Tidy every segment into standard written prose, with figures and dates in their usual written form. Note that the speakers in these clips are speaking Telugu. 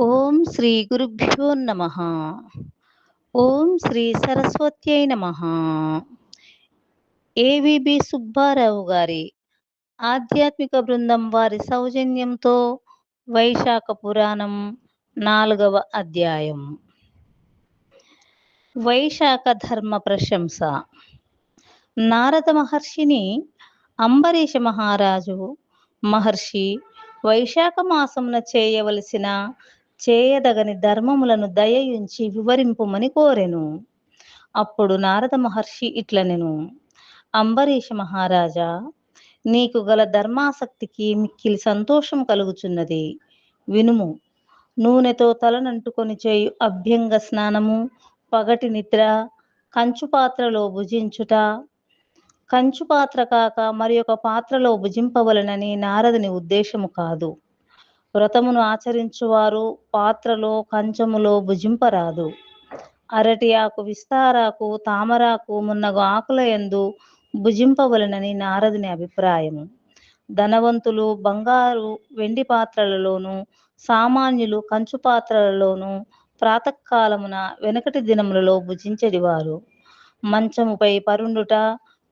ఓం శ్రీ గురుభ్యో నమః. ఓం శ్రీ సరస్వత్యై నమః. ఏవిబి సుబ్బారావు గారి ఆధ్యాత్మిక బృందం వారి సౌజన్యంతో వైశాఖ పురాణం 4వ అధ్యాయం. వైశాఖ ధర్మ ప్రశంస. నారద మహర్షిని అంబరీష మహారాజు మహర్షి వైశాఖ మాసమున చేయవలసిన చేయదగని ధర్మములను దయయుంచి వివరింపుమని కోరెను. అప్పుడు నారద మహర్షి ఇట్లనెను: అంబరీష మహారాజా, నీకు గల ధర్మాసక్తికి మిక్కిలి సంతోషం కలుగుచున్నది. వినుము. నూనెతో తలనంటుకొని చేయు అభ్యంగ స్నానము, పగటి నిద్ర, కంచు పాత్రలో భుజించుట, కంచు పాత్ర కాక మరి ఒక పాత్రలో భుజింపవలనని నారదుని ఉద్దేశము కాదు. వ్రతమును ఆచరించువారు పాత్రలో కంచములో భుజింపరాదు. అరటి ఆకు, విస్తారాకు, తామరాకు మున్నగు ఆకుల యందు భుజింపవలనని నారదుని అభిప్రాయము. ధనవంతులు బంగారు వెండి పాత్రలలోను, సామాన్యులు కంచు పాత్రలలోను ప్రాతకాలమున వెనకటి దినములలో భుజించెడివారు. మంచముపై పరుండుట,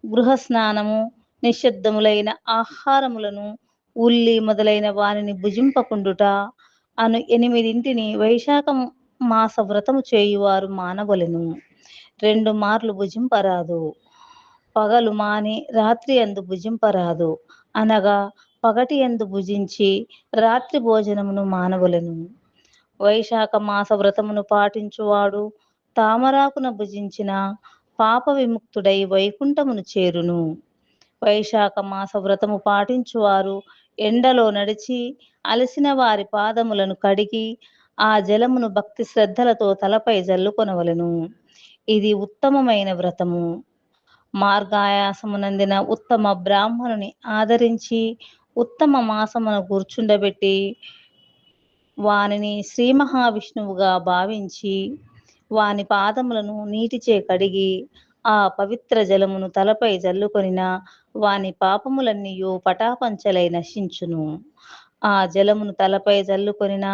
గృహ స్నానము, నిషిద్ధములైన ఆహారములను, ఉల్లి మొదలైన వానిని భుజింపకుండుట అను 8 వైశాఖ మాస వ్రతము చేయువారు మానవలెను. 2 మార్లు భుజింపరాదు. పగలు మాని రాత్రి యందు భుజింపరాదు. అనగా పగటి యందు భుజించి రాత్రి భోజనమును మానవలెను. వైశాఖ మాస వ్రతమును పాటించువాడు తామరాకున భుజించిన పాప విముక్తుడై వైకుంఠమును చేరును. వైశాఖ మాస వ్రతము పాటించువారు ఎండలో నడిచి అలసిన వారి పాదములను కడిగి ఆ జలమును భక్తి శ్రద్ధలతో తలపై జల్లుకొనవలెను. ఇది ఉత్తమమైన వ్రతము. మార్గాయాసమునందిన ఉత్తమ బ్రాహ్మణుని ఆదరించి ఉత్తమ మాసమున కూర్చుండబెట్టి వానిని శ్రీ మహావిష్ణువుగా భావించి వాని పాదములను నీటిచే కడిగి ఆ పవిత్ర జలమును తలపై జల్లుకొనిన వాని పాపములన్నీయు పటాపంచలై నశించును. ఆ జలమును తలపై జల్లుకొనిన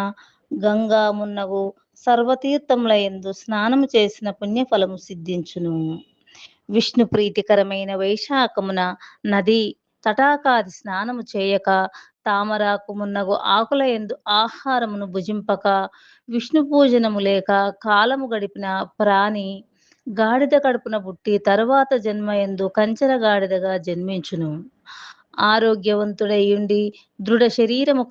గంగా మున్నగు సర్వతీర్థములయందు స్నానము చేసిన పుణ్యఫలము సిద్ధించును. విష్ణు ప్రీతికరమైన వైశాఖమున నది తటాకాది స్నానము చేయక, తామరాకు మున్నగు ఆకుల యందు ఆహారమును భుజింపక, విష్ణు పూజనము లేక కాలము గడిపిన ప్రాణి గాడిద కడుపున పుట్టి తరువాత జన్మయందు కంచెర గాడిదగా జన్మించును. ఆరోగ్యవంతుడై ఉండి దృఢ శరీరము